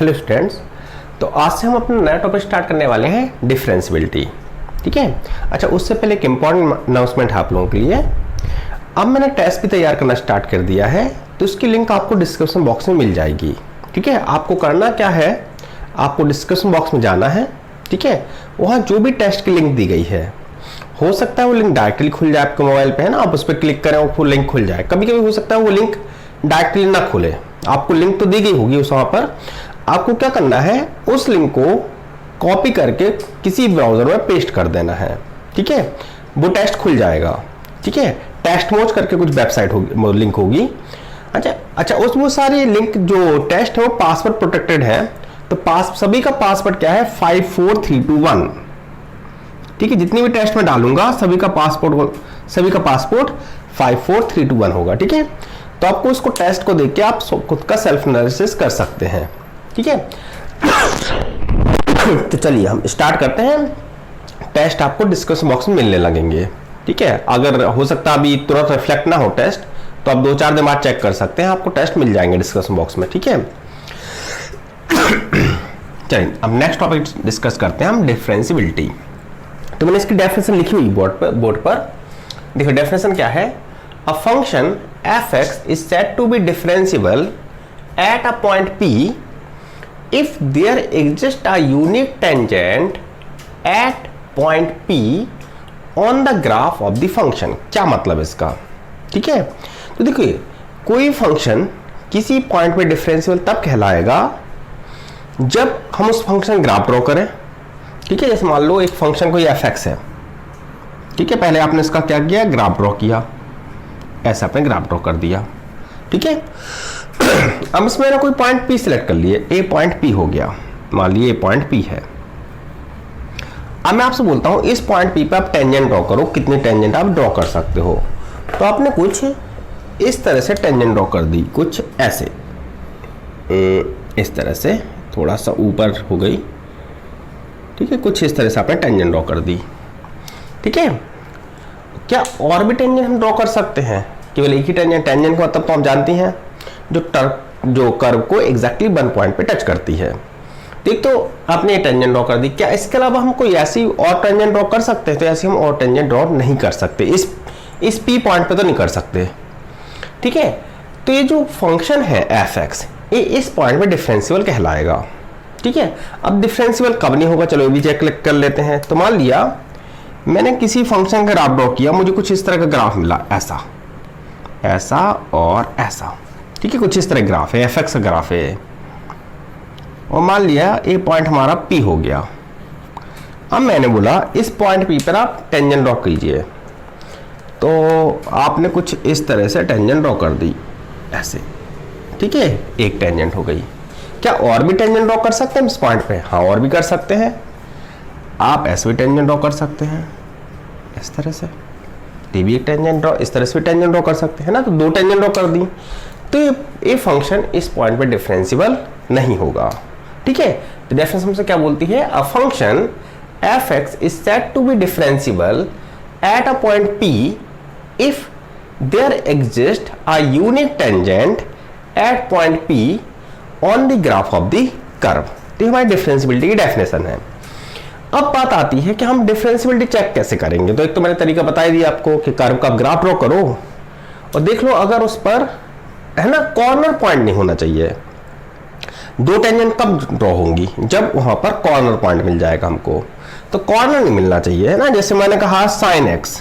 Hello students, तो आज से हम अपना नया टॉपिक स्टार्ट करने वाले हैं डिफरेंशियबिलिटी। ठीक है। अच्छा, उससे पहले एक इम्पॉर्टेंट अनाउंसमेंट है आप लोगों के लिए। अब मैंने टेस्ट भी तैयार करना स्टार्ट कर दिया है, तो इसकी लिंक आपको डिस्क्रिप्शन बॉक्स में मिल जाएगी। ठीक है। आपको करना क्या है, आपको डिस्क्रिप्शन बॉक्स में जाना है। ठीक है। वहाँ जो भी टेस्ट की लिंक दी गई है, हो सकता है वो लिंक डायरेक्टली खुल जाए आपके मोबाइल पे, है ना। आप उस पर क्लिक करें वो लिंक खुल जाए। कभी कभी हो सकता है वो लिंक डायरेक्टली ना खुले, आपको लिंक तो दी गई होगी उस वहाँ पर। आपको क्या करना है, उस लिंक को कॉपी करके किसी ब्राउजर में पेस्ट कर देना है। ठीक है। वो टेस्ट खुल जाएगा। ठीक है। टेस्ट मोच करके कुछ वेबसाइट होगी, लिंक होगी। अच्छा उस वो सारी लिंक जो टेस्ट है वो पासवर्ड प्रोटेक्टेड है, तो सभी का पासवर्ड क्या है 54321। ठीक है। जितनी भी टेस्ट में डालूंगा सभी का पासपोर्ट 54321 होगा। ठीक है। तो आपको उसको टेस्ट को देख के आप खुद का सेल्फ एनालिसिस कर सकते हैं। ठीक है। तो चलिए हम स्टार्ट करते हैं। टेस्ट आपको डिस्क्रिप्शन बॉक्स में मिलने लगेंगे। ठीक है। अगर हो सकता है अभी तुरंत रिफ्लेक्ट ना हो टेस्ट, तो आप 2-4 दिन बाद चेक कर सकते हैं, आपको टेस्ट मिल जाएंगे डिस्क्रिप्शन बॉक्स में। ठीक है। चलिए अब नेक्स्ट टॉपिक डिस्कस करते हैं हम, डिफरेंशियबिलिटी। तो मैंने इसकी डेफिनेशन लिखी हुई बोर्ड पर। देखो डेफिनेशन क्या है। A function f(x) is said to be differentiable at a point p if there exists a unique tangent at point p on the graph of the function। क्या मतलब इसका। ठीक है। तो देखिए कोई फंक्शन किसी पॉइंट पे डिफरेंशियल तब कहलाएगा जब हम उस फंक्शन ग्राफ ड्रॉ करें। ठीक है। जैसे मान लो एक फंक्शन कोई f(x) है। ठीक है। पहले आपने इसका क्या किया, ग्राफ ड्रॉ किया, ऐसा आपने ग्राफ ड्रॉ कर दिया। ठीक है। अब इसमें मैंने कोई पॉइंट P सिलेक्ट कर लिए, ए पॉइंट P हो गया, मान लीजिए पॉइंट P है। अब मैं आपसे बोलता हूं इस पॉइंट P पे आप टेंजेंट ड्रॉ करो, कितनी टेंजेंट आप ड्रॉ कर सकते हो। तो आपने कुछ इस तरह से टेंजेंट ड्रॉ कर दी, कुछ ऐसे इस तरह से, थोड़ा सा ऊपर हो गई। ठीक है। कुछ इस तरह से आपने टेंजेंट ड्रॉ कर दी। ठीक है। क्या और भी टेंजेंट हम ड्रॉ कर सकते हैं, केवल एक ही टेंजेंट का मतलब तो आप जानती हैं, जो कर्व को एग्जैक्टली 1 पॉइंट पे टच करती है। ठीक, तो आपने ये टेंजेंट ड्रॉ कर दी। क्या इसके अलावा हम कोई ऐसी और टेंजेंट ड्रॉ कर सकते हैं? तो ऐसी हम और टेंजेंट ड्रॉ नहीं कर सकते, इस P पॉइंट पे तो नहीं कर सकते। ठीक है। तो ये जो फंक्शन है f(x), ये इस पॉइंट पे डिफरेंशियल कहलाएगा। ठीक है। अब डिफरेंशियल कब नहीं होगा, चलो ये भी चेक कर लेते हैं। तो मान लिया मैंने किसी फंक्शन का ग्राफ ड्रॉ किया, मुझे कुछ इस तरह का ग्राफ मिला, ऐसा और ऐसा। ठीक है। कुछ इस तरह ग्राफ है, f(x) का ग्राफ है, और मान लिया ये पॉइंट हमारा P हो गया। अब मैंने बोला इस पॉइंट P पर आप टेंजेंट ड्रॉ कीजिए, तो आपने कुछ इस तरह से टेंजेंट ड्रॉ कर दी, ऐसे। ठीक है। एक टेंजेंट हो गई। क्या और भी टेंजेंट ड्रॉ कर सकते हैं इस पॉइंट पे? हाँ, और भी कर सकते हैं। आप ऐसे भी टेंजेंट ड्रॉ कर सकते हैं, इस तरह से। ये भी एक टेंजेंट ड्रॉ, इस तरह से भी टेंजेंट ड्रॉ कर सकते हैं ना। तो 2 टेंजेंट ड्रॉ कर दी, तो ये फंक्शन इस पॉइंट पे डिफरेंशियबल नहीं होगा। ठीक है। तो डेफिनेशन से क्या बोलती है, a function f(x) is said to be differentiable at a point p if there exists a unique tangent at point p on the graph of the curve। तो हमारी डिफरेंशियबिलिटी की डेफिनेशन है। अब बात आती है कि हम डिफरेंशियबिलिटी चेक कैसे करेंगे। तो एक तो मैंने तरीका बता ही दिया आपको कि कर्व का ग्राफ ड्रॉ करो और देख लो अगर उस पर, है ना, कॉर्नर पॉइंट नहीं होना चाहिए। 2 टेंजेंट कब ड्रॉ होंगी, जब वहां पर कॉर्नर पॉइंट मिल जाएगा हमको। तो कॉर्नर नहीं मिलना चाहिए, है ना। जैसे मैंने कहा sin x,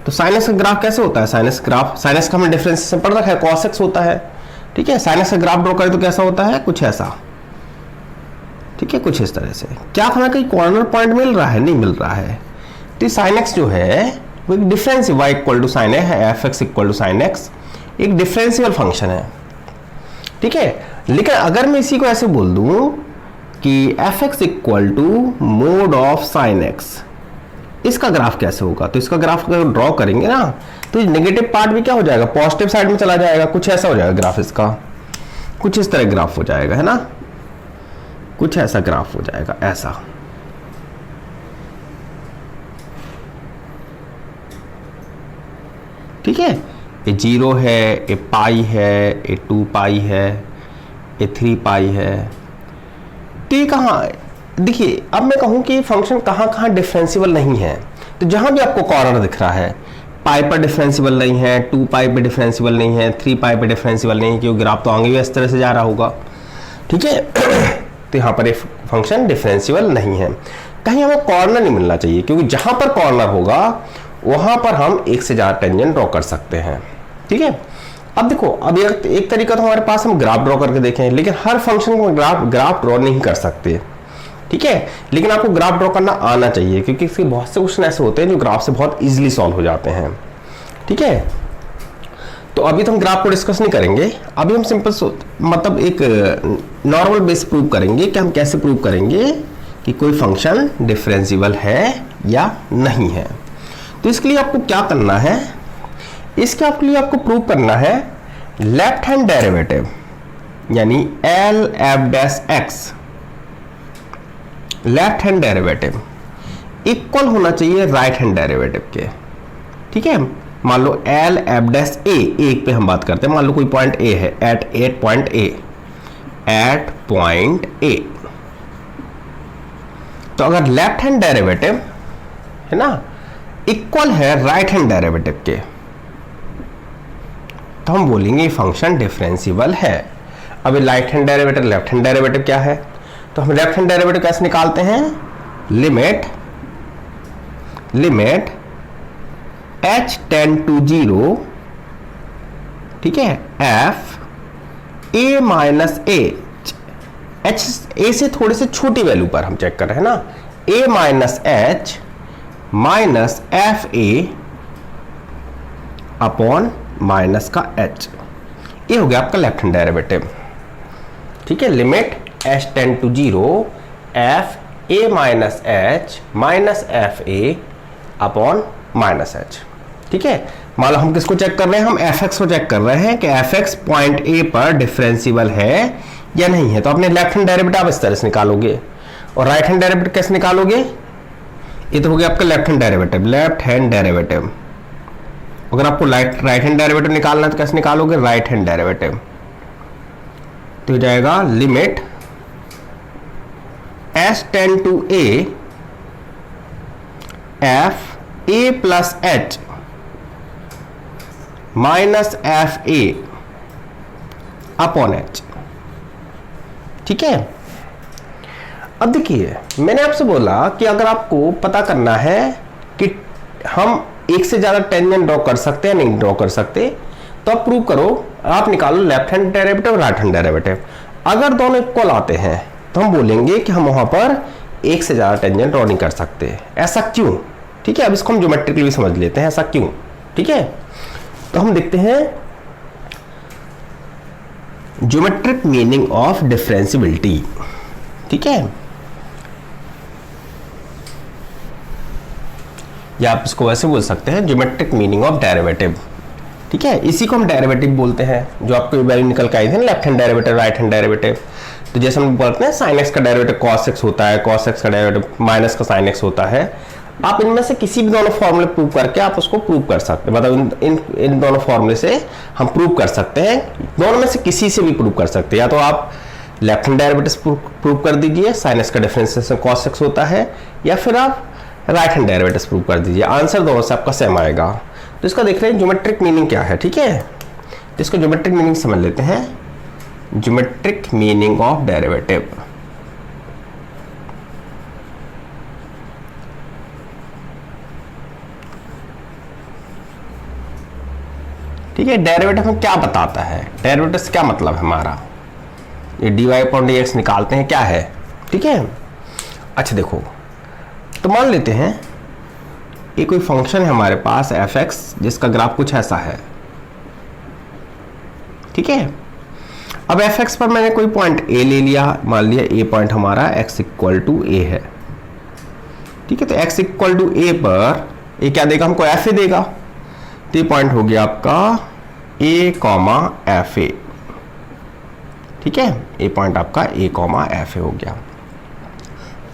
तो sin x का ग्राफ कैसे होता है, sin x का हमने डिफरेंशिएशन पढ़ रखा है, cos x होता है। ठीक है। sin x का ग्राफ ड्रॉ करें तो कैसा होता है, कुछ ऐसा। ठीक है। कुछ इस तरह से। क्या हमें कहीं कॉर्नर पॉइंट मिल रहा है? नहीं मिल रहा है। तो sin x जो है वो एक differential y equal to sine है, f(x) equal to sine x, एक डिफरेंशियल फंक्शन है। ठीक है। लेकिन अगर मैं इसी को ऐसे बोल दूं कि f(x) equal to mod of sine x, इसका ग्राफ कैसे होगा? तो इसका ग्राफ अगर ड्रॉ करेंगे ना, तो नेगेटिव पार्ट भी क्या हो जाएगा, पॉजिटिव साइड में चला जाएगा। कुछ ऐसा हो जाएगा ग्राफ इसका, कुछ इस तरह ग्राफ हो जाएगा, है ना। कुछ ऐसा ग्राफ हो जाएगा, ऐसा। ठीक है। ये 0 है, ये पाई है, ये 2 पाई है, ये 3 पाई है, कि कहाँ, देखिए अब मैं कहूँ कि फंक्शन कहाँ कहाँ डिफरेंशिएबल नहीं है, तो जहाँ भी आपको कॉर्नर दिख रहा है, पाई पर डिफरेंशिएबल नहीं है, 2 पाई पे डिफरेंशिएबल नहीं है, 3 पाई पे डिफरेंशिएबल नहीं है, क्योंकि ग्राफ तो आगे भी इस तरह से जा रहा होगा, ठीक है। तो यहाँ पर एक फंक्शन डिफरेंशिएबल नहीं है। कहीं हमें कॉर्नर नहीं मिलना चाहिए, क्योंकि जहाँ पर कॉर्नर होगा वहाँ पर हम एक से ज़्यादा टेंजेंट ड्रॉ कर सकते हैं, ठीक है। अब देखो, अब एक तरीका तो हमारे पास हम ग्राफ ड्रॉ करके देखें, लेकिन हर फंक्शन को ग्राफ ड्रॉ नहीं कर सकते, ठीक है। लेकिन आपको ग्राफ ड्रॉ करना आना चाहिए, क्योंकि इसके बहुत से क्वेश्चन ऐसे होते हैं जो ग्राफ से बहुत इजीली सॉल्व हो जाते हैं, ठीक है। तो अभी तो हम ग्राफ को डिस्कस नहीं करेंगे, अभी हम सिंपल मतलब एक नॉर्मल बेस प्रूव करेंगे कि हम कैसे प्रूव करेंगे कि कोई फंक्शन डिफरेंशिएबल है या नहीं है। तो इसके लिए आपको क्या करना है, इसके लिए आपको प्रूव करना है लेफ्ट हैंड डेरिवेटिव, यानी L F dash x left hand derivative equal होना चाहिए राइट हैंड डेरिवेटिव के, ठीक है। मान लो एल एफ डैश ए, एक पे हम बात करते हैं, मान लो कोई पॉइंट ए है एट पॉइंट ए, तो अगर लेफ्ट हैंड डेरिवेटिव है ना इक्वल है राइट हैंड डेरिवेटिव के, तो हम बोलेंगे ये फंक्शन डिफरेंशिएबल है। अब right hand derivative left hand derivative क्या है, तो हम लेफ्ट हैंड डेरिवेटिव कैसे निकालते हैं, लिमिट h टेंड टू 0, ठीक है, f a minus H, a से थोड़े से छोटी वैल्यू पर हम चेक कर रहे हैं ना, a minus h minus F A upon minus का h, ये हो गया आपका लेफ्ट हैंड डेरिवेटिव, ठीक है। Limit h tend to 0 f a minus h minus F A upon minus h, ठीक है। मान लो हम किसको चेक कर रहे हैं, हम एफ एक्स को चेक कर रहे हैं कि एफ एक्स पॉइंट ए पर डिफरेंशिएबल है या नहीं है। तो अपने लेफ्ट हैंड डेरिवेटिव आप इस तरह से निकालोगे, और राइट हैंड डेरिवेटिव कैसे निकालोगे, ये तो हो गया आपका लेफ्ट हैंड डेरिवेटिव। अगर आपको राइट हैंड डेरिवेटिव निकालना है तो कैसे निकालोगे, राइट हैंड डेरिवेटिव, तो हो जाएगा limit s tend to a f a plus h minus F A upon h, ठीक है। अब देखिए मैंने आपसे बोला कि अगर आपको पता करना है कि हम एक से ज्यादा टेंजेंट ड्रॉ कर सकते हैं या नहीं ड्रॉ कर सकते, तो आप प्रूव करो, आप निकालो लेफ्ट हैंड डेरिवेटिव और राइट हैंड डेरिवेटिव। अगर दोनों इक्वल आते हैं तो हम बोलेंगे कि हम वहां पर एक से ज्यादा टेंजेंट ड्रॉ नहीं कर सकते। ऐसा क्यों, ठीक है। अब इसको हम ज्योमेट्रिकली भी समझ लेते हैं, ऐसा क्यों, ठीक है। तो हम देखते हैं ज्योमेट्रिक मीनिंग ऑफ डिफरेंशिएबिलिटी, ठीक है, या आप इसको वैसे बोल सकते हैं ज्योमेट्रिक मीनिंग ऑफ डेरिवेटिव, ठीक है। इसी को हम डेरिवेटिव बोलते हैं, जो आपको वैल्यू निकल के आई थी left hand derivative right hand derivative. तो जैसे हम बोलते हैं साइन एक्स का डेरिवेटिव कॉस एक्स होता है, कॉस एक्स का डेरिवेटिव माइनस का साइन एक्स होता है। आप इनमें से किसी भी दोनों फॉर्मूले प्रूव करके आप उसको प्रूव कर सकते हैं, मतलब इन दोनों फॉर्मूले से हम प्रूव कर सकते हैं, दोनों में से किसी से भी प्रूव कर सकते हैं। या तो आप लेफ्ट हैंड डेरिवेटिव प्रूव कर दीजिए, साइन एक्स का डिफरेंशिएशन कॉस एक्स होता है, या फिर आप राइट हैंड डेरिवेटिव प्रूव कर दीजिए, आंसर दोनों से आपका सेम आएगा। तो इसका देख रहे हैं ज्योमेट्रिक मीनिंग क्या है, ठीक है। तो इसको ज्योमेट्रिक मीनिंग समझ लेते हैं, ज्योमेट्रिक मीनिंग ऑफ डेरिवेटिव। ठीक है, डेरिवेटिव में क्या बताता है, डेरिवेटिव से क्या मतलब है हमारा, ये dy अपॉन dx निकालते हैं क्या है, ठीक है। अच्छा देखो, तो मान लेते हैं ये कोई फंक्शन है हमारे पास f(x) जिसका ग्राफ कुछ ऐसा है, ठीक है। अब f(x) पर मैंने कोई पॉइंट a ले लिया, मान लिया a पॉइंट हमारा x इक्वल टू a है, ठीक है। तो x इक्वल टू a पर ये क्या देगा हमको, f देगा। तो ये पॉइंट हो गया आपका a कॉमा एफ ए, ठीक है। ये पॉइंट आपका a कॉमा एफ ए हो गया।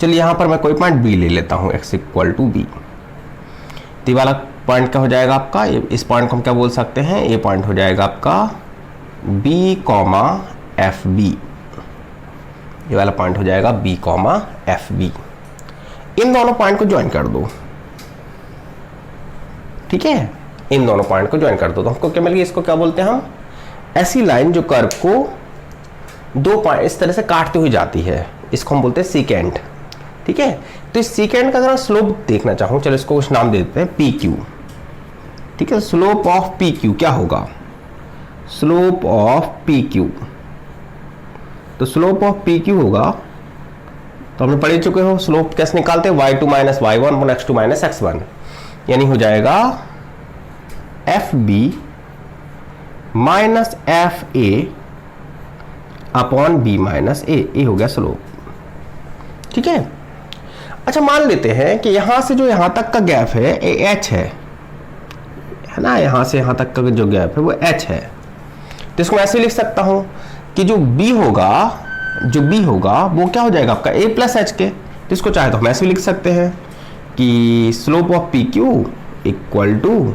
चलिए यहाँ पर मैं कोई पॉइंट b ले लेता हूँ, x इक्वल टू बी। तो ये वाला पॉइंट क्या हो जाएगा आपका, इस पॉइंट को हम क्या बोल सकते हैं, ये पॉइंट हो जाएगा आपका b कॉमा एफ बी, ये वाला पॉइंट हो जाएगा बी कॉमा एफ बी। इन दोनों पॉइंट को ज्वाइन कर दो, ठीक है, इन दोनों पॉइंट को ज्वाइन कर दो तो हमको क्या मिल गया, इसको क्या बोलते हैं हम, ऐसी लाइन जो कर्व को दो पॉइंट इस तरह से काटते हुए जाती है, इसको हम बोलते हैं सीकेंट, ठीक है। तो इस सीकेंट का अगर स्लोप देखना चाहूं, चलो इसको कुछ नाम दे देते हैं पी क्यू, ठीक है। स्लोप ऑफ पी क्यू क्या होगा, स्लोप ऑफ पी क्यू, तो स्लोप ऑफ पी क्यू होगा, तो हमने पढ़ ही चुके हो स्लोप कैसे निकालते हैं, y2 minus y1 x2 minus x1, यानी हो जाएगा F B minus F A upon B minus A, ये हो गया स्लोप, ठीक है। अच्छा मान लेते हैं कि यहां से जो यहां तक का गैप है ये h है ना, यहां से यहां तक का जो गैप है वो h है, तो इसको ऐसे लिख सकता हूं कि जो b होगा वो क्या हो जाएगा आपका a प्लस एच के, तो इसको चाहे तो हम ऐसे लिख सकते हैं कि slope of p q equal to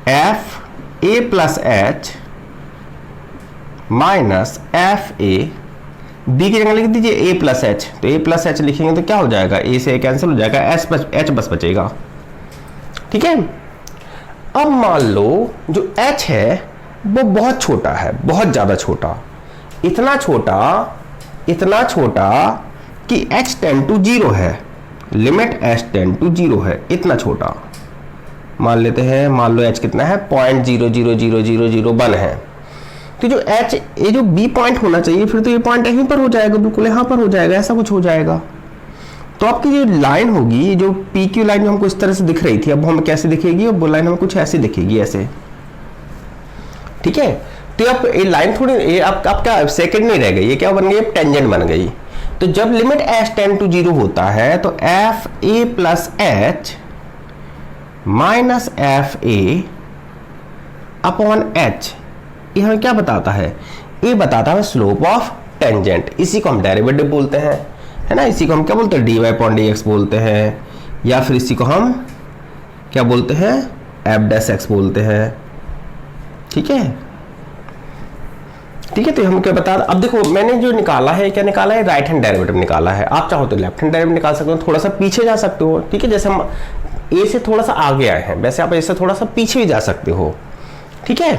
f a plus h minus F a, b की जगह लिख दीजिए ए प्लस एच, तो ए प्लस एच लिखेंगे तो क्या हो जाएगा, ए से कैंसिल हो जाएगा, एच बस बचेगा, ठीक है। अब मान लो जो h है वो बहुत छोटा है, बहुत ज्यादा छोटा, इतना छोटा कि h टेंड टू 0 है, लिमिट h टेंड टू 0 है, इतना छोटा मान लेते हैं। मान लो h कितना है 0.0000001 है, तो जो h ये जो b पॉइंट होना चाहिए फिर तो ये पॉइंट यहीं पर हो जाएगा, बिल्कुल यहाँ पर हो जाएगा, ऐसा कुछ हो जाएगा। तो आपकी जो लाइन होगी, जो पी क्यू लाइन हमको इस तरह से दिख रही थी, अब हमें कैसे दिखेगी, अब वो लाइन हमें कुछ ऐसे दिखेगी, ऐसे, ठीक है। तो अब ये लाइन थोड़ी ये आपका सेकंड नहीं रह गई, ये क्या बन गई, टेंजेंट बन गई। तो जब लिमिट एच टेंड टू 0 होता है तो F a plus h minus F A upon H, ये हमें क्या बताता है, ये बताता है स्लोप ऑफ टेंजेंट, इसी को हम डेरिवेटिव बोलते हैं, है ना, इसी को हम क्या बोलते हैं, dy अपॉन dx बोलते हैं, या फिर इसी को हम क्या बोलते हैं, एफ डैश एक्स बोलते हैं, ठीक है, ठीक है। तो हम क्या बता, अब देखो मैंने जो निकाला है, क्या निकाला है, राइट हैंड डेरिवेटिव निकाला है, आप चाहो तो लेफ्ट हैंड डेरिवेटिव निकाल सकते हो, थोड़ा सा पीछे जा सकते हो, ठीक है, जैसे हम ए से थोड़ा सा आगे आए हैं वैसे आप इससे थोड़ा सा पीछे भी जा सकते हो, ठीक है।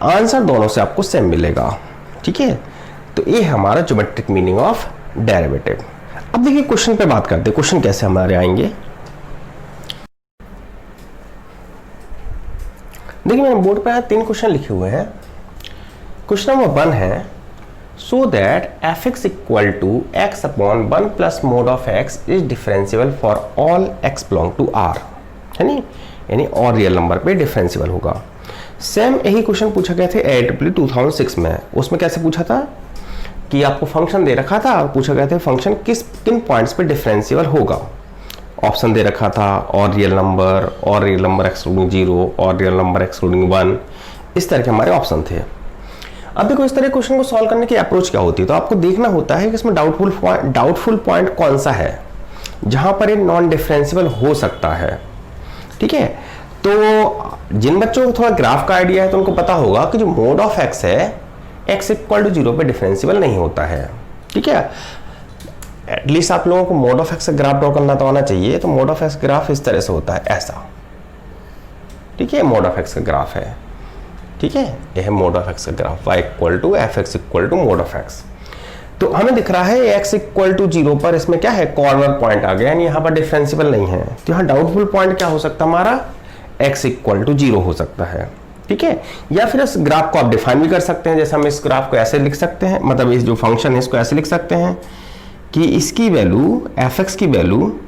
आंसर दोनों से आपको सेम मिलेगा, ठीक है। तो ये हमारा ज्योमेट्रिक मीनिंग ऑफ डेरिवेटिव। अब देखिए क्वेश्चन पे बात करते हैं, क्वेश्चन कैसे हमारे आएंगे। देखिए मैंने बोर्ड पे 3 क्वेश्चन लिखे हुए हैं। क्वेश्चन नंबर 1 है, so that f x equal to x upon 1 plus mod of x is differential for all x belong to r, है नी, यानी और रियल नंबर पे डिफरेंशियल होगा। सेम यही क्वेश्चन पूछा गया थे AIEEE 2006 में, उसमें कैसे पूछा था कि आपको फंक्शन दे रखा था, पूछा गया था फंक्शन किन पॉइंट्स पे डिफरेंशियल होगा, ऑप्शन दे रखा था और रियल नंबर एक्सक्लूडिंग 0 और रियल नंबर एक्सक्लूडिंग 1, इस तरह के हमारे ऑप्शन थे। अब देखो इस तरह क्वेश्चन को सॉल्व करने की अप्रोच क्या होती है, तो आपको देखना होता है कि इसमें डाउटफुल पॉइंट कौन सा है जहां पर ये नॉन डिफरेंशियल हो सकता है, ठीक है। तो जिन बच्चों को थोड़ा ग्राफ का आइडिया है तो उनको पता होगा कि जो मोड ऑफ एक्स है x इक्वल टू 0 पे डिफरेंशियल नहीं होता है, ठीक है। एटलीस्ट आप लोगों को मोड ऑफ एक्स का ग्राफ ड्रॉ करना तो आना चाहिए। तो मोड ऑफ एक्स ग्राफ इस तरह से होता है, ऐसा, ठीक है, मोड ऑफ एक्स का ग्राफ है, ठीक है, यह है मोड ऑफ एक्स का graph, y equal to f x equal to mod of x. तो हमें दिख रहा है x इक्वल टू 0 पर इसमें क्या है, कॉर्नर पॉइंट आ गया, यानी यहाँ पर डिफरेंशियल नहीं है। तो यहाँ डाउटफुल पॉइंट क्या हो सकता है हमारा, x इक्वल टू 0 हो सकता है, ठीक है। या फिर इस ग्राफ को आप डिफाइन भी कर सकते हैं, जैसे हम इस ग्राफ को ऐसे लिख सकते हैं, मतलब इस जो फंक्शन है इसको ऐसे लिख सकते हैं कि इसकी वैल्यू एफ एक्स की वैल्यू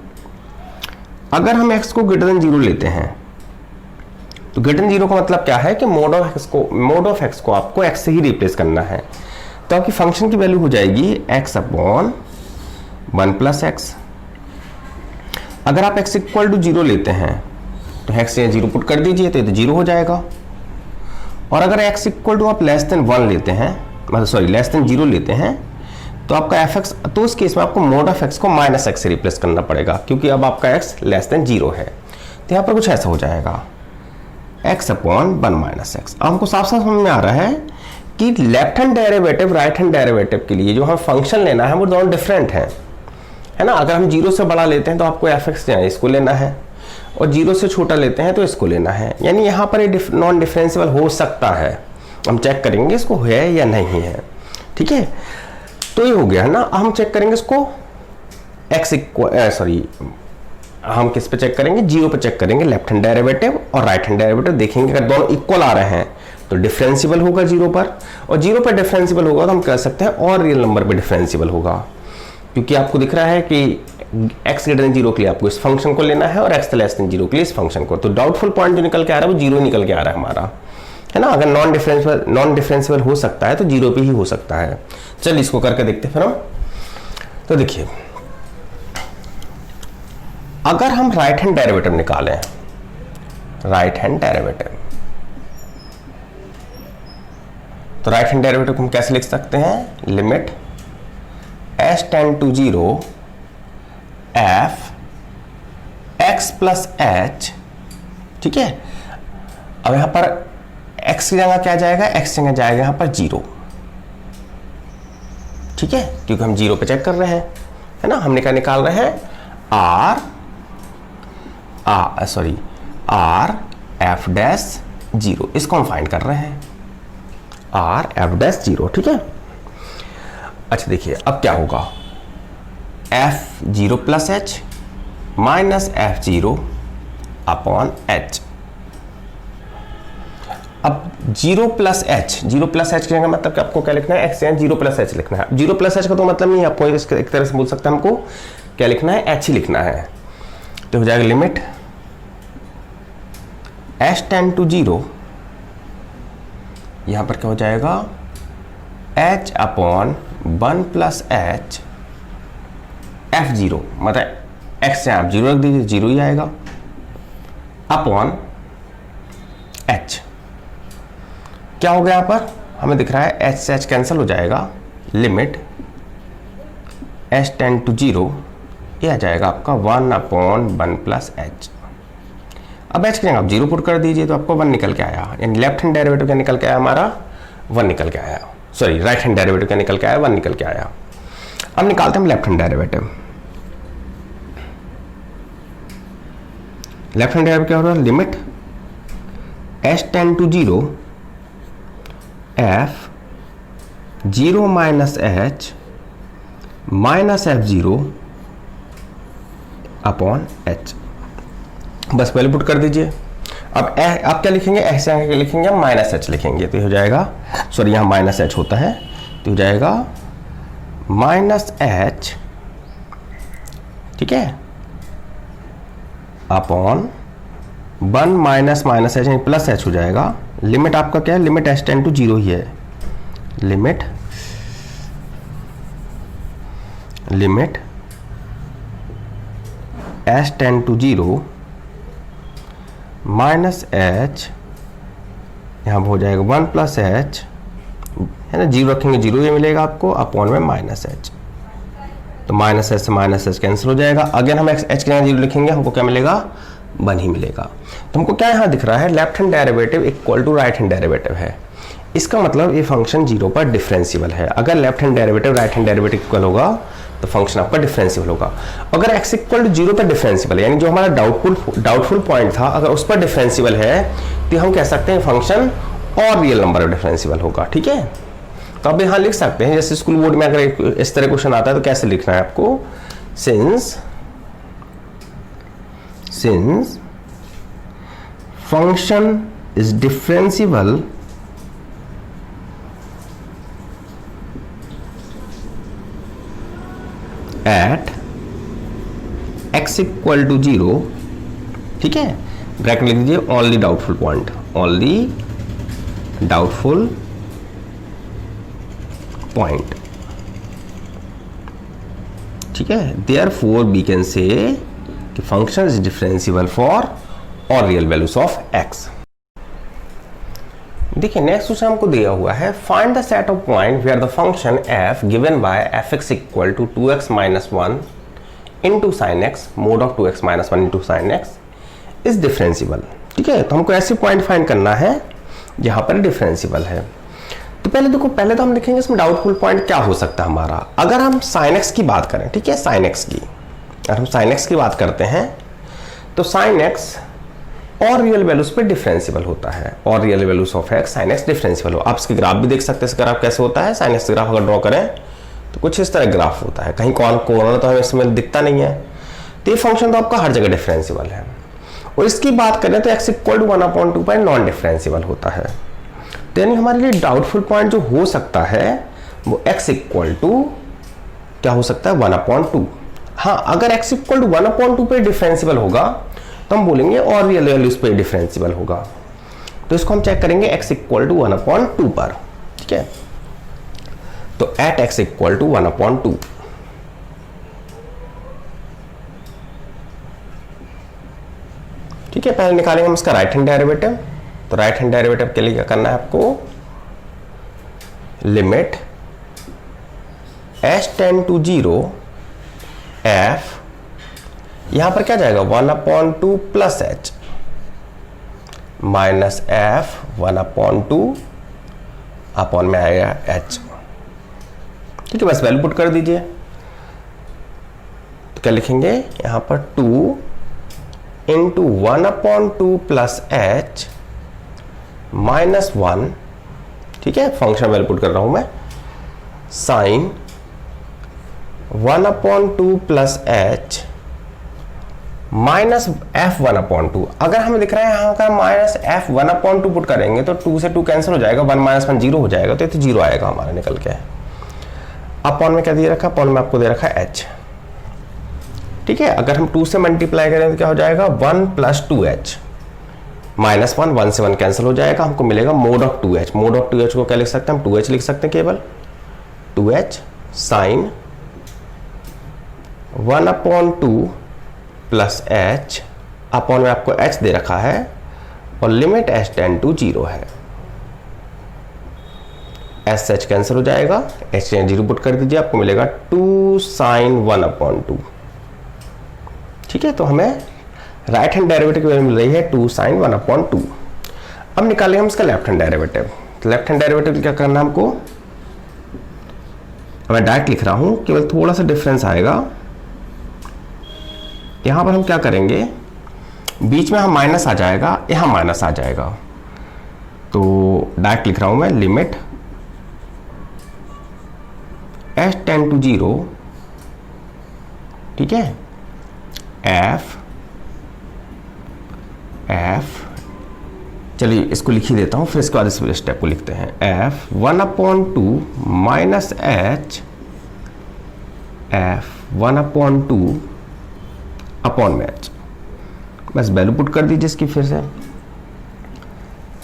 अगर हम x को ग्रेटर देन 0 लेते हैं तो ग्रेटर देन 0 का मतलब क्या है कि मोड ऑफ एक्स को आपको x से ही रिप्लेस करना है। तो आपकी फंक्शन की वैल्यू हो जाएगी x अपॉन 1 प्लस एक्स। अगर आप x इक्वल टू 0 लेते हैं तो x से 0 पुट कर दीजिए तो ये तो 0 हो जाएगा। और अगर x इक्वल टू आप लेस देन 1 लेते हैं, मतलब सॉरी लेस देन 0 लेते हैं, तो आपका एफ एक्स, तो उस केस में आपको मोड ऑफ एक्स को माइनस एक्स से रिप्लेस करना पड़ेगा, क्योंकि अब आपका x लेस देन 0 है। तो यहाँ पर कुछ ऐसा हो जाएगा, x अपॉन 1 माइनस एक्स। अब हमको साफ साफ समझ में आ रहा है कि left hand derivative right hand derivative के लिए जो हम फंक्शन लेना है वो दोनों डिफरेंट है ना। अगर हम 0 से बड़ा लेते हैं तो आपको fx इसको लेना है, और 0 से छोटा लेते हैं तो इसको लेना है। यानी यहाँ पर ये नॉन डिफरेंशियल हो सकता है, हम चेक करेंगे इसको है या नहीं है। ठीक है, तो ये हो गया है ना। हम चेक करेंगे इसको हम किस पे चेक करेंगे, 0 पे चेक करेंगे, लेफ्ट हैंड डेरिवेटिव और राइट हैंड डेरिवेटिव। देखेंगे अगर दोनों इक्वल आ रहे हैं तो डिफरेंशियल होगा 0 पर, और 0 पर डिफरेंशियल होगा तो हम कह सकते हैं और रियल नंबर पे डिफरेंशियल होगा, क्योंकि आपको दिख रहा है कि x ग्रेटर देन 0 के लिए आपको इस फंक्शन को लेना है और x लेस देन 0 के लिए इस फंक्शन को। तो डाउटफुल पॉइंट जो निकल के आ रहा है वो 0 निकल के आ रहा है हमारा, है ना। अगर नॉन डिफरेंशियल हो सकता है तो 0 पे ही हो सकता है। चलिए इसको करके देखते हैं फिर हम। तो देखिए, अगर हम राइट हैंड डेरिवेटिव निकालें, राइट हैंड डेरिवेटिव, तो राइट हैंड डेरिवेटिव को हम कैसे लिख सकते हैं, limit s tend to 0 f x plus h। ठीक है, अब यहां पर x की जगह क्या जाएगा, x की जगह जाएगा यहां पर 0। ठीक है, क्योंकि हम 0 पे चेक कर रहे हैं, है ना। हमने क्या निकाल रहे हैं, r f डैश 0, इसको हम फाइंड कर रहे हैं, r f डैश 0। ठीक है, अच्छा देखिए अब क्या होगा, f0 plus h minus f0 upon h। अब 0 प्लस h की जगह मतलब कि आपको क्या लिखना है, x 0 प्लस h लिखना है। 0 प्लस h का तो मतलब नहीं, आपको एक तरह से बोल सकते हैं, हमको क्या लिखना है, h ही लिखना है। तो हो जाएगा लिमिट s टेंड टू 0, यहां पर क्या हो जाएगा, h upon 1 plus h f0, मतलब x से आप 0 रख दीजिए, 0 ही आएगा, अपॉन h। क्या हो गया, यहाँ पर हमें दिख रहा है h से h कैंसिल हो जाएगा, लिमिट s टेंड टू 0, ये आ जाएगा आपका 1 अपॉन 1 प्लस h। अब h की जगह आप 0 पुट कर दीजिए तो आपको 1 निकल के आया, यानी लेफ्ट हैंड डेरिवेटिव क्या निकल के आया हमारा, 1 निकल के आया। सॉरी, राइट हैंड डेरिवेटिव क्या निकल के आया, 1 निकल के आया। अब निकालते हैं left hand derivative. Left hand derivative क्या हो रहा है, limit s tend to 0 f 0 minus h minus f0 upon h। बस पहले पुट कर दीजिए। अब आप क्या लिखेंगे, ऐसे आगे लिखेंगे, माइनस h लिखेंगे, तो हो जाएगा, सॉरी यहाँ माइनस h होता है, तो हो जाएगा माइनस h, ठीक है, upon 1 minus minus h plus h हो जाएगा। लिमिट आपका क्या है, लिमिट s टेंड टू 0 ही है, limit s tend to 0 minus h, यहाँ हो जाएगा 1 प्लस h, है ना, 0 रखेंगे 0 ये मिलेगा आपको, अपॉन में माइनस h। तो माइनस h से माइनस h कैंसिल हो जाएगा। अगेन हम h के यहाँ 0 लिखेंगे, हमको क्या मिलेगा, 1 ही मिलेगा। तो हमको क्या यहाँ दिख रहा है, left hand derivative equal to right hand derivative है। इसका मतलब ये फंक्शन 0 पर डिफरेंशियल है। अगर left hand derivative right hand derivative equal होगा तो फंक्शन आपका डिफरेंशियल होगा। अगर x इक्वल टू 0 पर डिफरेंशियल है, यानी जो हमारा डाउटफुल पॉइंट था, अगर उस पर डिफरेंशियल है तो हम कह सकते हैं फंक्शन और रियल नंबर डिफरेंशियल होगा। ठीक है, तो अब यहाँ लिख सकते हैं, जैसे स्कूल बोर्ड में अगर इस तरह क्वेश्चन आता है तो कैसे लिखना है आपको, since function is differentiable at x equal to 0, ठीक है, ब्रैकेट लिख दीजिए, only doubtful point, only doubtful point, ठीक है, देयरफॉर वी कैन से कि फंक्शन इज डिफरेंशिएबल फॉर और रियल वैल्यूज ऑफ x। देखिए नेक्स्ट क्वेश्चन हमको दिया हुआ है, find the set of point where the function f given by fx equal to 2x minus 1 into sine x mod of 2x minus 1 into sine x is differentiable. ठीक है, तो हमको ऐसे पॉइंट फाइंड करना है जहां पर डिफरेंशियल है। तो पहले देखो, पहले तो हम लिखेंगे इसमें डाउटफुल पॉइंट क्या हो सकता है हमारा। अगर हम sin x की बात करें, ठीक है, sin x की, अगर हम sin x की बात करते हैं तो sin x और रियल वैल्यूज पे डिफरेंशियल होता है, और real values of x sin x differential हो। आप इसके ग्राफ भी देख सकते हैं, इसका ग्राफ कैसे होता है। sin x ग्राफ अगर ड्रॉ करें तो कुछ इस तरह ग्राफ होता है, कहीं कौन कोना तो हमें इसमें दिखता नहीं है। तो ये फंक्शन तो आपका हर जगह डिफरेंशियल है। और इसकी बात करें तो x इक्वल टू 1/2 पर नॉन डिफरेंशियल होता है। तो यानी हमारे लिए डाउटफुल पॉइंट जो हो सकता है वो x इक्वल टू क्या हो सकता है 1/2। हाँ, अगर x इक्वल टू 1/2 पे डिफरेंशियल होगा तो हम बोलेंगे और रियल वैल्यूज पे डिफरेंशियल होगा। तो इसको हम चेक करेंगे x इक्वल टू 1/2 पर, ठीक है। तो एट x इक्वल टू 1/2, ठीक है, पहले निकालेंगे हम इसका राइट हैंड डेरिवेटिव। तो राइट हैंड डेरिवेटिव के लिए क्या करना है आपको, limit s tend to 0 f, यहां पर क्या जाएगा 1/2 plus h minus f 1/2 upon में आएगा h, ठीक है। बस वैल्यू पुट कर दीजिए। तो क्या लिखेंगे यहां पर 2 इंटू 1/2 प्लस h माइनस 1, ठीक है, फंक्शन वैल्यू पुट कर रहा हूं मैं, sine 1/2 plus h minus f 1/2। अगर हमें दिख रहा है यहां का माइनस f 1/2 पुट करेंगे तो 2 से 2 कैंसिल हो जाएगा, 1 माइनस 1 0 हो जाएगा, तो ये तो 0 आएगा हमारा निकल के। अपॉन में क्या दे रखा, अपॉन में आपको दे रखा है h, ठीक है। अगर हम 2 से मल्टीप्लाई करें तो क्या हो जाएगा 1 प्लस 2h माइनस 1, 1 से 1 कैंसिल हो जाएगा, हमको मिलेगा mode of 2h। Mode of 2h को क्या लिख सकते हैं हम, 2h लिख सकते हैं केवल, 2h sine 1/2 plus h upon में आपको h दे रखा है और लिमिट s टेंड टू 0 है। एस एच कैंसिल हो जाएगा, h टेंड 0 पुट कर दीजिए, आपको मिलेगा 2 साइन 1/2, ठीक है। तो हमें राइट हैंड डेरिवेटिव की वैल्यू मिल रही है 2 साइन 1/2। अब निकालेंगे हम इसका लेफ्ट हैंड डेरिवेटिव। तो लेफ्ट हैंड डेरिवेटिव क्या करना है हमको, मैं डायरेक्ट लिख रहा हूं, केवल थोड़ा सा डिफरेंस आएगा। यहां पर हम क्या करेंगे, बीच में हम माइनस आ जाएगा, यहां माइनस आ जाएगा। तो डायरेक्ट लिख रहा हूं मैं, लिमिट s टेंड टू 0, ठीक है, f चलिए इसको लिख ही देता हूं, फिर इसके बाद इस स्टेप को लिखते हैं। f 1/2 minus h f 1/2 upon में h, बस वैल्यू पुट कर दीजिए इसकी फिर से,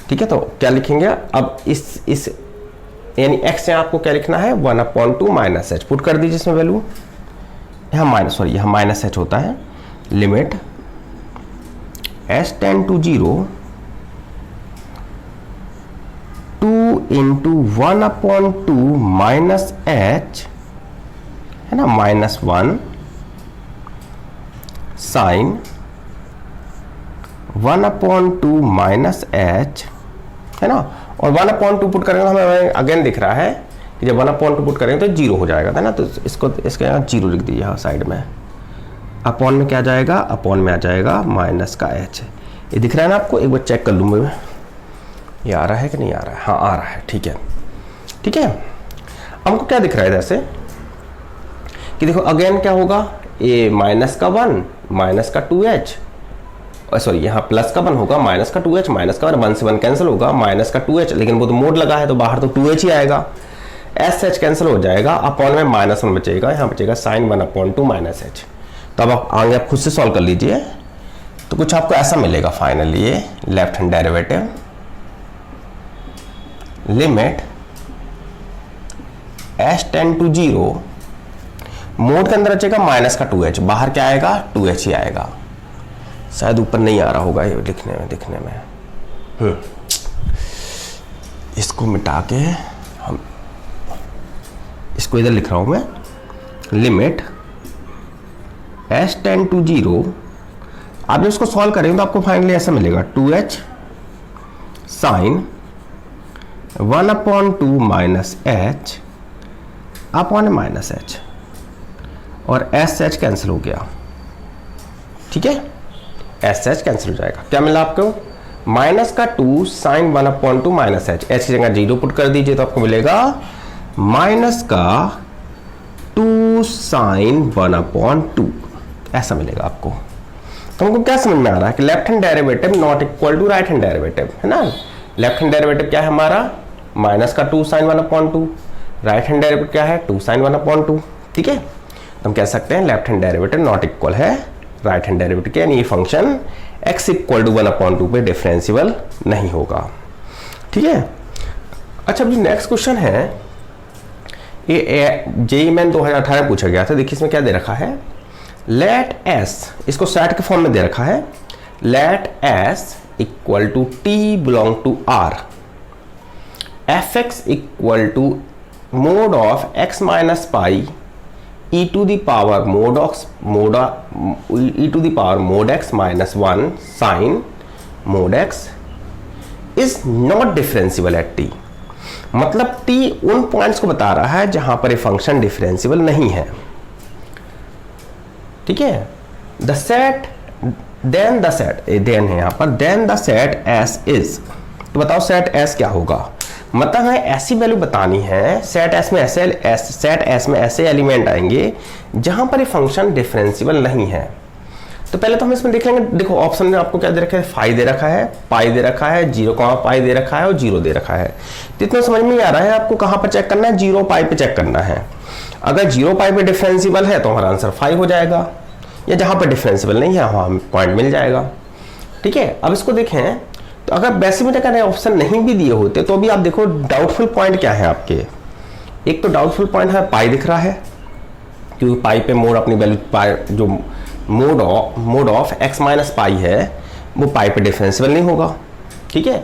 ठीक है। तो क्या लिखेंगे अब इस यानी x से आपको क्या लिखना है 1/2 माइनस h, पुट कर दीजिए इसमें वैल्यू, यहाँ माइनस, सॉरी यहाँ माइनस h होता है। Limit s tend to 0 2 into 1/2 minus h, है ना, माइनस 1 साइन 1/2 माइनस h, है ना। और 1/2 पुट करेंगे हमें अगेन दिख रहा है कि जब 1/2 पुट करेंगे तो 0 हो जाएगा, है ना। तो इसको इसके यहाँ 0 लिख दीजिए, यहाँ साइड में। अपॉन में क्या जाएगा, अपॉन में आ जाएगा माइनस का h, ये दिख रहा है ना आपको, एक बार चेक कर लूँ मैं, ये आ रहा है कि नहीं आ रहा है, हाँ आ रहा है, ठीक है, ठीक है। हमको क्या दिख रहा है जैसे कि देखो अगेन क्या होगा, ये माइनस का 1 माइनस का 2h, सॉरी यहाँ प्लस का 1 होगा, माइनस का 2h, माइनस का 1 से 1 कैंसिल होगा, माइनस का 2h, लेकिन वो तो मोड लगा है तो बाहर तो 2h ही आएगा, एस एच कैंसिल हो जाएगा, अपॉन में माइनस 1 बचेगा, यहाँ बचेगा साइन 1/2 माइनस h। तो अब आप आगे आप खुद से सॉल्व कर लीजिए, तो कुछ आपको ऐसा मिलेगा फाइनली, ये left hand derivative, limit s tend to 0, mod के अंदर बचेगा माइनस का 2h, बाहर क्या आएगा 2h ही आएगा, शायद ऊपर नहीं आ रहा होगा ये दिखने में। इसको मिटा के हम इसको इधर लिख रहा हूं मैं, लिमिट s टेंड टू 0 आप जब इसको सॉल्व करेंगे तो आपको फाइनली ऐसा मिलेगा 2h sine 1/2 minus h upon minus h, और SH कैंसिल हो गया, ठीक है, SH कैंसिल हो जाएगा। क्या मिला आपको? माइनस का 2 साइन 1/2 माइनस h, h की जगह 0 पुट कर दीजिए तो आपको मिलेगा माइनस का 2 साइन 1/2, ऐसा मिलेगा आपको। तो हमको क्या समझ में आ रहा है कि left hand derivative not equal to right hand derivative, है ना। लेफ्ट हैंड डेरिवेटिव क्या है हमारा? माइनस का 2 साइन 1/2, राइट हैंड डेरिवेटिव क्या है? 2 साइन 1/2, ठीक है। तो हम कह सकते हैं left hand derivative not equal है राइट हैंड डेरिवेटिव के, यानी ये फंक्शन x इक्वल टू 1/2 पे डिफरेंशियल नहीं होगा, ठीक है। अच्छा, अभी नेक्स्ट क्वेश्चन है, ये जेईई मेन 2018 में पूछा गया था। देखिए इसमें क्या दे रखा है, लेट s, इसको सेट के फॉर्म में दे रखा है, let s equal to t belong to r, fx equal to mod of x minus pi e to the power mod x minus 1 sine mod x is not differentiable at t। मतलब t उन points को बता रहा है जहां पर ये function differentiable नहीं है, ठीक है। द सेट देन है यहां पर, then the set s is, तो बताओ सेट s क्या होगा। मतलब हमें ऐसी वैल्यू बतानी है, सेट s में ऐसे एलिमेंट आएंगे जहां पर ये फंक्शन डिफरेंशियबल नहीं है। तो पहले तो हम इसमें देख लेंगे। देखो ऑप्शन में आपको क्या दे रखा है, फाई दे रखा है, पाई दे रखा है, 0, पाई दे रखा है और 0 दे रखा है। तो इतना समझ में आ रहा है आपको कहां पर चेक करना है, 0 पाई पे चेक करना है। अगर 0 पाई पे डिफरेंशियबल है तो हमारा आंसर 5 हो जाएगा, या जहां पर डिफरेंशियबल नहीं है वहां हमें पॉइंट मिल जाएगा, ठीक है। अब इसको देखें तो अगर वैसे में अगर ऑप्शन नहीं भी दिए होते तो भी आप देखो डाउटफुल पॉइंट क्या है आपके। एक तो डाउटफुल पॉइंट है पाई दिख रहा है, क्योंकि पाई पे मोड अपनी वैल्यू पाई, जो मोड ऑफ x माइनस पाई है वो पाई पे डिफरेंशियबल नहीं होगा, ठीक है।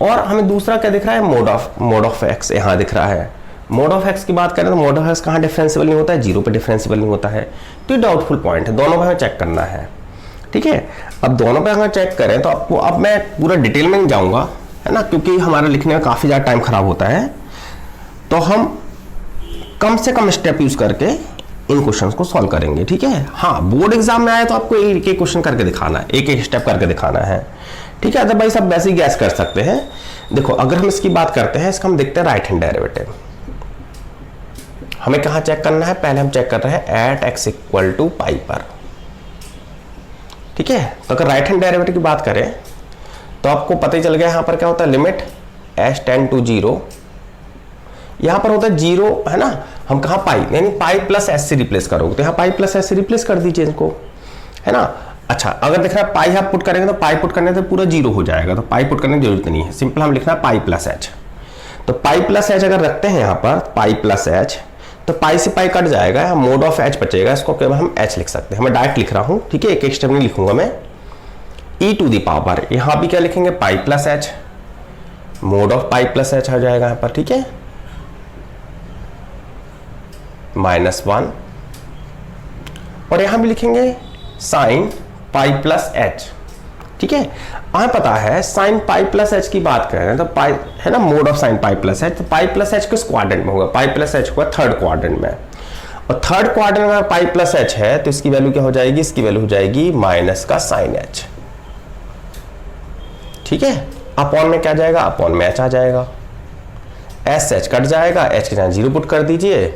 और हमें दूसरा क्या दिख रहा है, मोड ऑफ x यहाँ दिख रहा है। मोड ऑफ x की बात करें तो मोड ऑफ x कहाँ डिफरेंशियबल नहीं होता है, 0 पे डिफरेंशियबल नहीं होता है। तो ये डाउटफुल पॉइंट है, दोनों पे हमें चेक करना है, ठीक है। अब दोनों पे अगर चेक करें तो आपको, अब मैं पूरा डिटेल में नहीं जाऊंगा, है ना, क्योंकि हमारा लिखने में काफ़ी ज़्यादा टाइम खराब होता है। तो हम कम से कम स्टेप यूज करके इन क्वेश्चंस को सॉल्व करेंगे, ठीक है। हाँ, बोर्ड एग्जाम में आए तो आपको एक एक क्वेश्चन करके दिखाना है, एक एक स्टेप करके दिखाना है, ठीक है। अदरवाइज आप वैसे ही गैस कर सकते हैं। देखो अगर हम इसकी बात करते हैं, इसका हम देखते हैं राइट हैंड डेरिवेटिव। हमें कहाँ चेक करना है, पहले हम चेक कर रहे हैं एट x इक्वल टू पाई पर, ठीक है। तो अगर राइट हैंड डेरिवेटिव की बात करें तो आपको पता ही चल गया यहाँ पर क्या होता है, लिमिट h टेंड टू 0, यहाँ पर होता है 0, है ना। हम कहाँ पाई, यानी पाई प्लस s से रिप्लेस करोगे, तो यहाँ पाई प्लस s से रिप्लेस कर दीजिए इनको, है ना। अच्छा, अगर देख रहा है पाई आप पुट करेंगे तो पाई पुट करने से पूरा 0 हो जाएगा, तो पाई पुट करने की जरूरत नहीं है, सिंपल हम लिखना है पाई प्लस h। तो पाई प्लस h अगर रखते हैं यहाँ पर पाई प्लस h, तो पाई से पाई कट जाएगा, मोड ऑफ h बचेगा, इसको केवल हम h लिख सकते हैं। मैं डायरेक्ट लिख रहा हूँ, ठीक है, एक एक स्टेप नहीं लिखूंगा मैं। e टू द पावर, यहाँ भी क्या लिखेंगे, pi plus h, mode of pi plus h आ जाएगा यहाँ पर, ठीक है, -1, और यहां भी लिखेंगे साइन पाई प्लस h, ठीक है। हमें पता है साइन पाई प्लस h की बात कर रहे हैं तो पाई है ना, mode of sine pi plus h, तो पाई प्लस h किस क्वाड्रेंट में होगा, पाई प्लस h होगा थर्ड क्वाड्रेंट में, और थर्ड क्वाड्रेंट में पाई प्लस h है तो इसकी वैल्यू क्या हो जाएगी, इसकी वैल्यू हो जाएगी माइनस का साइन h, ठीक है। अपॉन में क्या जाएगा, अपॉन में h आ जाएगा, एस एच कट जाएगा, h के जहाँ 0 पुट कर दीजिए,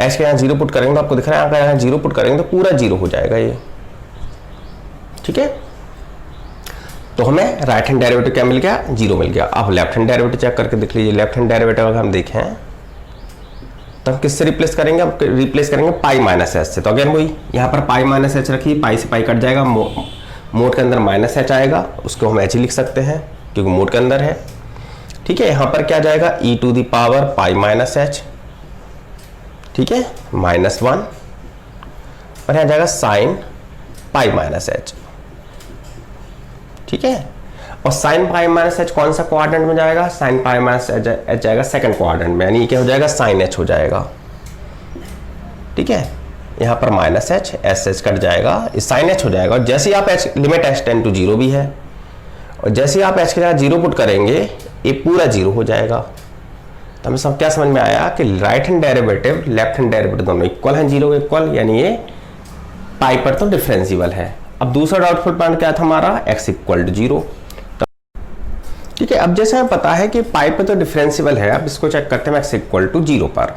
h के यहाँ 0 पुट करेंगे तो आपको दिख रहा है, अगर यहाँ 0 पुट करेंगे तो पूरा 0 हो जाएगा ये, ठीक है। तो हमें राइट हैंड डेरिवेटिव क्या मिल गया, 0 मिल गया। अब लेफ्ट हैंड डेरिवेटिव चेक करके देख लीजिए। लेफ्ट हैंड डेरिवेटिव अगर हम देखें तो हम किससे रिप्लेस करेंगे, अब रिप्लेस करेंगे पाई माइनस एच से। तो अगेन वही, यहाँ पर पाई माइनस एच रखिए, पाई से पाई कट जाएगा, मोड के अंदर माइनस एच आएगा, उसको हम एच ही लिख सकते हैं क्योंकि मोड के अंदर है, ठीक है। यहाँ पर क्या जाएगा, e to the power pi minus h, ठीक है, -1, और यहाँ जाएगा साइन पाई माइनस एच, ठीक है। और साइन पाई माइनस एच कौन सा क्वाड्रेंट में जाएगा, साइन पाई माइनस एच जाएगा सेकंड क्वाड्रेंट में, यानी क्या हो जाएगा, साइन एच हो जाएगा, ठीक है। यहाँ पर minus H, S H cut जाएगा, इस साइन एच हो जाएगा। और जैसे ही आप h limit h tend to 0 भी है, और जैसे ही आप एच के जगह 0 पुट करेंगे ये पूरा 0 हो जाएगा। तो हमें सब क्या समझ में आया कि right hand derivative left hand derivative दोनों इक्वल हैं, 0 इक्वल, यानी ये पाई पर तो डिफरेंशियल है। अब दूसरा डाउटफुल पॉइंट क्या था हमारा, x इक्वल टू 0। ठीक है, अब जैसे हमें पता है कि पाई पर तो डिफरेंशियल है, अब इसको चेक करते हैं x इक्वल टू 0 पर।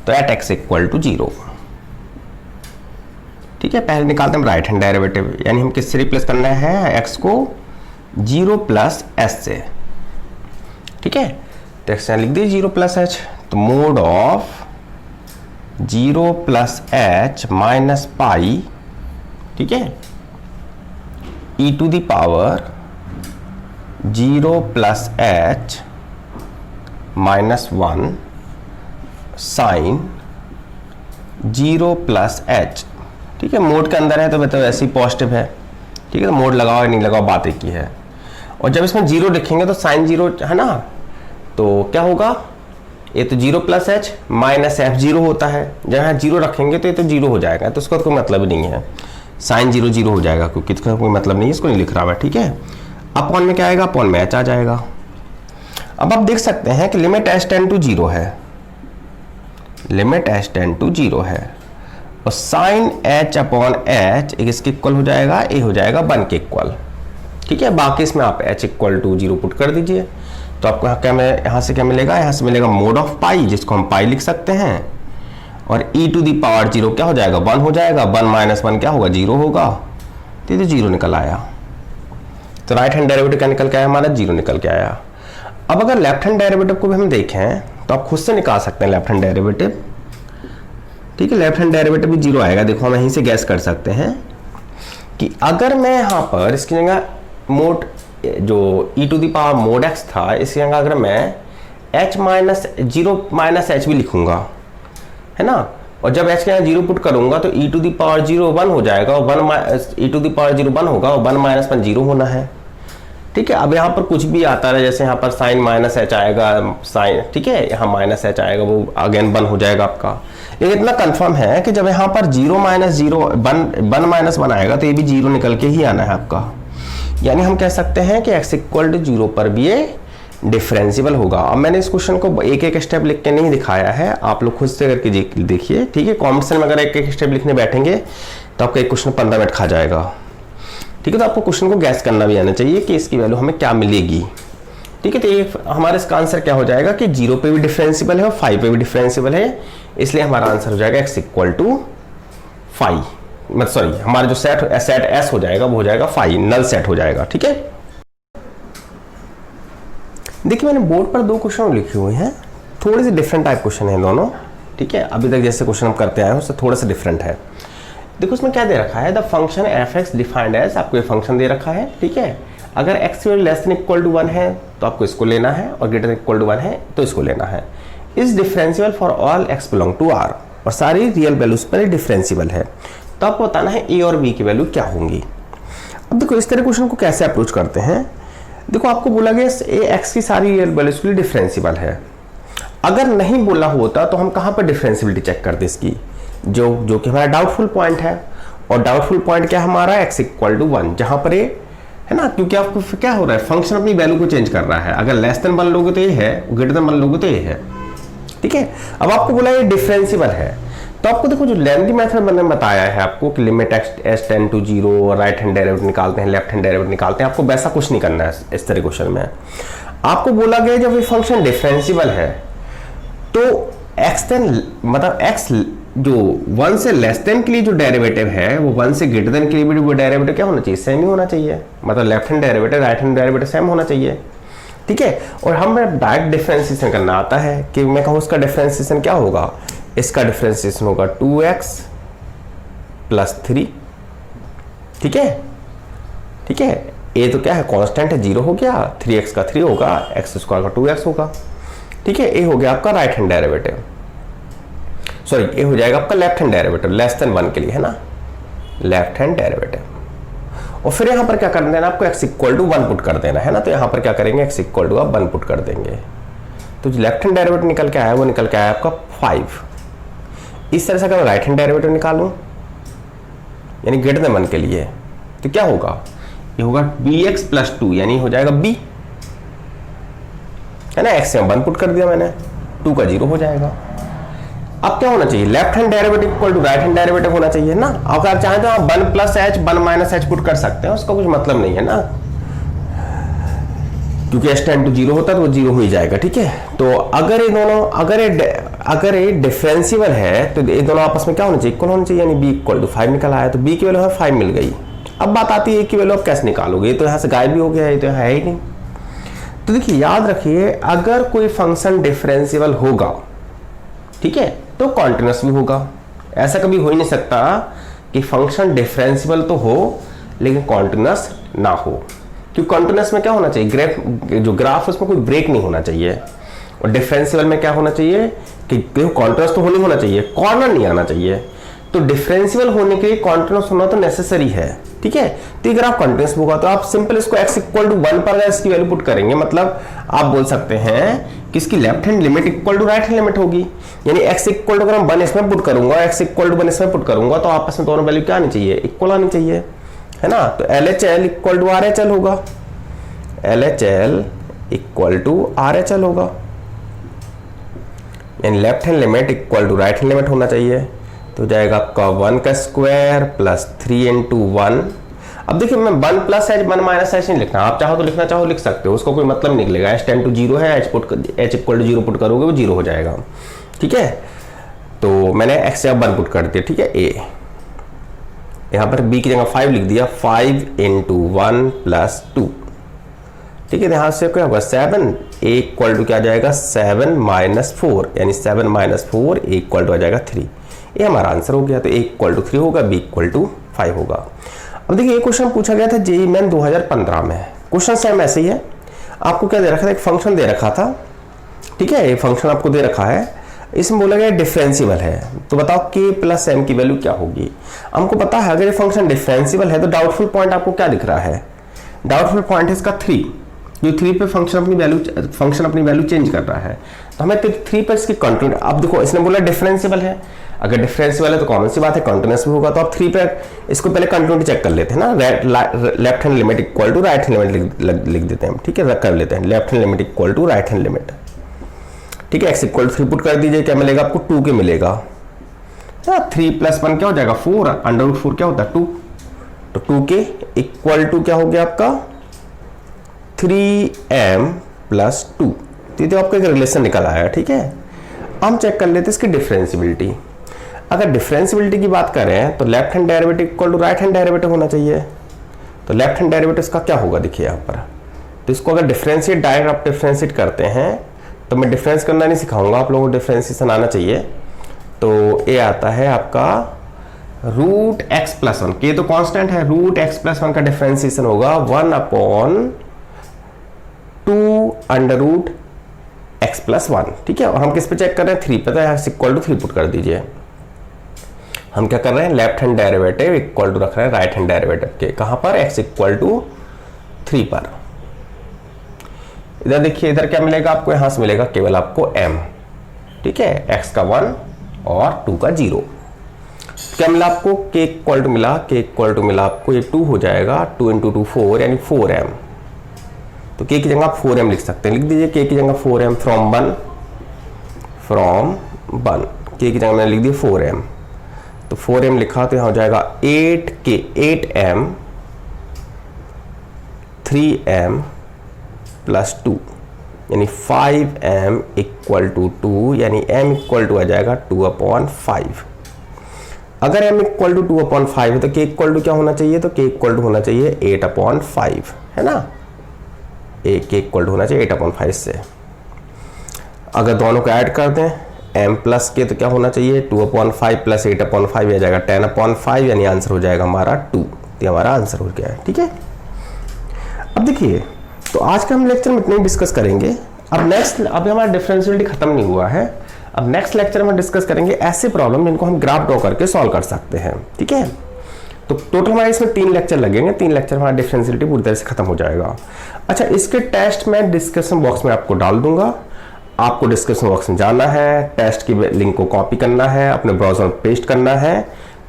तो एट x इक्वल टू 0, ठीक है, पहले निकालते हैं राइट हैंड डेरिवेटिव, यानी हम किससे रिप्लेस करना है, x को 0 प्लस एच से। ठीक है, तो x लिख दिए 0 प्लस एच, तो mod of 0 plus h minus pi, ठीक है, e to the power 0 plus h minus 1 sine 0 plus h. ठीक है, मोड के अंदर है तो मतलब ऐसे ही पॉजिटिव है। ठीक है, तो मोड लगाओ या नहीं लगाओ बात एक ही है। और जब इसमें 0 लिखेंगे तो साइन 0 है ना, तो क्या होगा, ये तो 0 प्लस एच माइनस एफ 0 होता है, जब यहाँ 0 रखेंगे तो ये तो 0 हो जाएगा, तो उसका कोई मतलब नहीं है, साइन 0 0 हो जाएगा, क्योंकि इसका कोई मतलब नहीं है, इसको नहीं लिख रहा है। ठीक है, अपॉन में क्या आएगा, अपॉन में एच आ जाएगा। अब आप देख सकते हैं कि लिमिट एच टेंड टू 0 है, लिमिट एच टेंड टू 0 है, और साइन एच अपॉन एच एक इसके इक्वल हो जाएगा, ए हो जाएगा 1 के इक्वल। ठीक है, बाकी इसमें आप एच इक्वल टू 0 पुट कर दीजिए, तो आपको यहाँ से क्या मिलेगा, यहाँ से मिलेगा मोड ऑफ पाई, जिसको हम पाई लिख सकते हैं, और e टू दी पावर 0 क्या हो जाएगा, 1 हो जाएगा, 1 माइनस 1 क्या होगा, 0 होगा, तो ये 0 निकल आया। तो राइट हैंड डेरिवेटिव क्या निकल के आया हमारा, 0 निकल के आया। अब अगर लेफ्ट हैंड डेरिवेटिव को भी हम देखें तो आप खुद से निकाल सकते हैं लेफ्ट हैंड डेरिवेटिव। ठीक है, लेफ्ट हैंड डेरिवेटिव भी 0 आएगा। देखो हम यहीं से गैस कर सकते हैं कि अगर मैं यहाँ पर इसकी जगह मोड जो e to the power mod x था, इसकी जगह अगर मैं h माइनस 0 माइनस एच भी लिखूंगा, है ना, और जब h के यहाँ 0 पुट करूंगा तो e टू दी पावर 0 1 हो जाएगा, और e टू दी पावर 0 1 होगा, और 1 माइनस 1 0 होना है। ठीक है, अब यहाँ पर कुछ भी आता है, जैसे यहाँ पर साइन माइनस एच आएगा, साइन, ठीक है, यहाँ माइनस एच आएगा, वो अगेन 1 हो जाएगा आपका। लेकिन इतना कंफर्म है कि जब यहाँ पर 0 माइनस 0 1 माइनस 1 आएगा तो ये भी 0 निकल के ही आना है आपका। यानी हम कह सकते हैं कि x इक्वल टू 0 पर भी ये डिफरेंशियल होगा। अब मैंने इस क्वेश्चन को एक एक स्टेप लिख के नहीं दिखाया है, आप लोग खुद से करके देखिए। ठीक है, कमेंट सेक्शन में अगर एक एक स्टेप लिखने बैठेंगे तो आपका एक क्वेश्चन 15 मिनट खा जाएगा। ठीक है, तो आपको क्वेश्चन को गैस करना भी आना चाहिए कि इसकी वैल्यू हमें क्या मिलेगी। ठीक है, तो ये हमारा इसका आंसर क्या हो जाएगा कि 0 पे भी डिफरेंशियल है और 5 पे भी डिफरेंशियल है, इसलिए हमारा आंसर हो जाएगा x इक्वल टू 5, मतलब सॉरी हमारा जो सेट S हो जाएगा वो हो जाएगा 5, नल सेट हो जाएगा। ठीक है, देखिए मैंने बोर्ड पर 2 क्वेश्चन लिखे हुए हैं, थोड़े से डिफरेंट टाइप क्वेश्चन हैं दोनों। ठीक है, अभी तक जैसे क्वेश्चन हम करते आए हैं उससे थोड़ा सा डिफरेंट है। देखो उसमें क्या दे रखा है, the function f x defined as, आपको ये फंक्शन दे रखा है। ठीक है, अगर x less than equal to 1 है तो आपको इसको लेना है, और ग्रेटर देन इक्वल टू 1 है तो इसको लेना है। Is differential for all x belong to r, और सारी रियल वैल्यूज पर डिफरेंशियल है, तो आपको बताना है a और b की वैल्यू क्या होंगी। अब देखो इस तरह क्वेश्चन को कैसे अप्रोच करते हैं। देखो आपको बोला गया x की सारी रियल वैल्यूज के लिए डिफरेंशियल है। अगर नहीं बोला होता तो हम कहाँ पर डिफरेंशियबिलिटी चेक करते इसकी, जो कि हमारा डाउटफुल पॉइंट है। और डाउटफुल पॉइंट क्या है हमारा, x इक्वल टू 1, जहां पर ये है ना, क्योंकि आपको क्या हो रहा है, फंक्शन अपनी वैल्यू को चेंज कर रहा है। अगर लेस देन 1 लोगे तो ये है, ग्रेटर देन 1 लोगे तो ये है। ठीक है, अब आपको बोला ये डिफरेंशियल है, तो आपको देखो जो लेंथी मेथड मैंने बताया है आपको कि limit h tend to 0, right hand derivative निकालते हैं, लेफ्ट हैंड डेरिवेटिव निकालते हैं, आपको वैसा कुछ नहीं करना है। इस तरह क्वेश्चन में आपको बोला गया जब ये फंक्शन डिफरेंशियल है तो x देन मतलब x जो 1 से लेस देन के लिए जो डेरिवेटिव है वो 1 से ग्रेटर देन के लिए भी वो डेरिवेटिव क्या होना चाहिए, सेम ही होना चाहिए। मतलब left hand derivative right hand derivative same होना चाहिए। ठीक है, और हमें डायरेक्ट डिफरेंशिएशन करना आता है कि मैं कहूँ उसका डिफरेंशिएशन क्या होगा, इसका डिफरेंशिएशन होगा 2x प्लस 3। ठीक है, ठीक है, ए तो क्या है कांस्टेंट है, 0 हो गया, 3x का 3 होगा, x स्क्वायर का 2x होगा। ठीक है, ए हो गया आपका राइट हैंड डेरिवेटिव, सॉरी ये हो जाएगा आपका left hand derivative less than 1 के लिए, है ना, लेफ्ट हैंड डेरिवेटिव। और फिर यहाँ पर क्या कर देना आपको, x इक्वल टू 1 पुट कर देना है ना, तो यहाँ पर क्या करेंगे, x इक्वल टू आप 1 पुट कर देंगे। तो जो लेफ्ट हैंड डेरिवेटिव निकल के आया वो निकल के आया आपका 5। इस तरह से अगर मैं राइट हैंड डेरिवेटिव निकालूं यानी ग्रेटर देन 1 के लिए, तो क्या होगा, ये होगा bx प्लस 2 यानी हो जाएगा b, है ना। x से 1 पुट कर दिया मैंने, 2 का 0 हो जाएगा। अब क्या होना चाहिए, left hand derivative equal to right hand derivative होना चाहिए ना। अगर चाहें तो आप 1 plus h 1 minus h put कर सकते हैं, उसका कुछ मतलब नहीं है ना, क्योंकि h टेंड टू 0 होता है तो वो 0 हो ही जाएगा, ठीक है। तो अगर ये दोनों अगर ये डिफरेंशियल है तो ये दोनों आपस में क्या होना चाहिए, इक्वल होना चाहिए, यानी b इक्वल टू 5 निकल आया, तो b की वैल्यू है 5 मिल गई। अब बात आती है कि वैल्यू आप कैसे निकालोगे, ये तो यहाँ से गायब भी हो गया है, ये तो है ही नहीं। तो देखिए याद रखिए, अगर कोई फंक्शन डिफरेंशियल होगा, ठीक है, तो कॉन्टिन्यूस भी होगा। ऐसा कभी हो ही नहीं सकता कि फंक्शन डिफरेंशियल तो हो लेकिन कॉन्टिन्यूस ना हो, क्योंकि कॉन्टिन्यूस में क्या होना चाहिए, जो ग्राफ उसमें कोई ब्रेक नहीं होना चाहिए, और डिफरेंशियल में क्या होना चाहिए कि कॉन्टिन्यूस तो होना चाहिए, कॉर्नर नहीं आना चाहिए। तो डिफरेंशियल होने के लिए कॉन्टिन्यूस होना तो नेसेसरी है, ठीक है। तो अगर आप कॉन्टिन्यूस होगा तो आप सिंपल इसको x इक्वल टू 1 पर इसकी वैल्यू पुट करेंगे, मतलब आप बोल सकते हैं कि इसकी left hand limit equal to right hand limit होगी, यानी x इक्वल टू अगर हम 1 इसमें पुट करूंगा, x इक्वल टू 1 इसमें पुट करूंगा, तो आपस में दोनों वैल्यू क्या आनी चाहिए, इक्वल आनी चाहिए, है ना। तो LHL इक्वल टू RHL होगा, LHL इक्वल टू RHL होगा, यानी left hand limit equal to right hand limit होना चाहिए। तो जाएगा आपका 1 का स्क्वायर प्लस 3 इंटू 1। अब देखिए मैं 1 प्लस h 1 माइनस h नहीं लिखना, आप चाहो तो लिखना चाहो लिख सकते हो, उसको कोई मतलब नहीं निकलेगा। h टेंड टू 0 है, h इक्वल टू 0 पुट करोगे वो 0 हो जाएगा, ठीक है। तो मैंने x से 1 पुट कर दिया, ठीक है। a यहाँ पर b की जगह 5 लिख दिया, 5 इंटू 1 प्लस 2, ठीक है। यहाँ से क्या होगा 7, a इक्वल टू क्या आ जाएगा 7 माइनस 4, यानी 7 माइनस 4 a इक्वल टू आ जाएगा 3। ये हमारा आंसर हो गया। तो a इक्वल टू 3 होगा, b इक्वल टू 5 होगा। अब देखिए ये क्वेश्चन पूछा गया था जेईई मेन 2015 में, क्वेश्चन सेम ऐसे ही है। आपको क्या दे रखा था, एक फंक्शन दे रखा था, ठीक है, ये फंक्शन आपको दे रखा है, इसमें बोला गया डिफरेंशियल है, तो बताओ k प्लस m की वैल्यू क्या होगी। हमको पता है अगर ये फंक्शन डिफरेंशियल है तो डाउटफुल पॉइंट आपको क्या दिख रहा है, डाउटफुल पॉइंट है इसका 3, जो 3 पे फंक्शन अपनी वैल्यू चेंज कर रहा है, तो हमें 3 पर इसकी कंटिन्यू। अब देखो इसने बोला डिफरेंशियल है, अगर डिफरेंशियल है तो कॉमन सी बात है कंटिन्यूस भी होगा, तो आप 3 पर इसको पहले कंटिन्यूटी चेक कर लेते हैं ना, left hand limit equal to right hand limit लिख देते हैं, ठीक है, कर लेते हैं left hand limit equal to right hand limit, ठीक है। x इक्वल टू 3 पुट कर दीजिए, क्या मिलेगा आपको 2 के मिलेगा, 3 प्लस 1 क्या हो जाएगा 4, अंडर रूट 4 क्या होता है 2, तो 2 के इक्वल टू क्या हो गया आपका 3m प्लस 2, तो आपका एक रिलेशन निकल आया, ठीक है। हम चेक कर लेते हैं इसकी डिफरेंशियबिलिटी। अगर डिफरेंशियबिलिटी की बात करें तो left hand derivative equal to right hand derivative होना चाहिए, तो लेफ्ट हैंड डेरिवेटिव इसका क्या होगा देखिए यहाँ पर, तो इसको अगर डिफरेंशिएट डायरेक्ट आप डिफरेंशिएट करते हैं, तो मैं डिफरेंस करना नहीं सिखाऊंगा, आप लोगों को डिफरेंशिएशन आना चाहिए। तो ये आता है आपका रूट एक्स प्लस 1, के तो कांस्टेंट है, रूट एक्स प्लस 1 का डिफरेंशिएशन होगा 1/2 अंडर रूट एक्स प्लस 1, ठीक है। और हम किस पे चेक कर रहे हैं 3 पे, तो यहाँ इक्वल टू 3 पुट कर दीजिए। हम क्या कर रहे हैं left hand derivative equal to रख रहे हैं राइट हैंड डेरिवेटिव के, कहां पर x इक्वल टू 3 पर। इधर देखिए इधर क्या मिलेगा आपको, यहां से मिलेगा केवल आपको m, ठीक है, x का 1 और 2 का 0। क्या मिला आपको k इक्वल टू मिला, k इक्वल टू मिला आपको ये 2 हो जाएगा, 2 इंटू 2 4 यानी 4m, तो k की जगह आप 4m लिख सकते हैं, लिख दीजिए k की जगह 4m फ्रॉम 1, k की जगह मैंने लिख दिया 4m, तो 4m लिखा तो यहाँ हो जाएगा 8m 3m प्लस 2 यानी 5m इक्वल टू 2, यानी m इक्वल टू आ जाएगा 2/5। अगर m इक्वल टू 2/5 है तो k इक्वल टू क्या होना चाहिए, तो k इक्वल टू होना चाहिए 8/5, है ना, k इक्वल टू होना चाहिए 8/5 से। अगर दोनों को ऐड कर दें m प्लस के, तो क्या होना चाहिए 2/5 प्लस 8/5 आ जाएगा 10/5, यानी आंसर हो जाएगा हमारा 2, ये हमारा आंसर हो गया है, ठीक है। अब देखिए तो आज का हम लेक्चर में इतना ही डिस्कस करेंगे। अब अभी हमारा डिफरेंशियलिटी खत्म नहीं हुआ है, अब नेक्स्ट लेक्चर में डिस्कस करेंगे ऐसे प्रॉब्लम जिनको हम ग्राफ ड्रॉ करके सॉल्व कर सकते हैं, ठीक है। तो टोटल हमारे इसमें 3 लेक्चर लगेंगे, 3 लेक्चर हमारा डिफरेंशियलिटी पूरी तरह से खत्म हो जाएगा। अच्छा, इसके टेस्ट मैं डिस्क्रिप्शन बॉक्स में आपको डाल दूंगा, आपको डिस्क्रिप्शन बॉक्स में जाना है, टेस्ट की लिंक को कॉपी करना है, अपने ब्राउजर में पेस्ट करना है,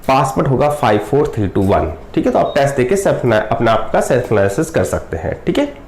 पासवर्ड होगा 54321। ठीक है, तो आप टेस्ट देके अपना आपका सेल्फ एनालिसिस कर सकते हैं। ठीक है।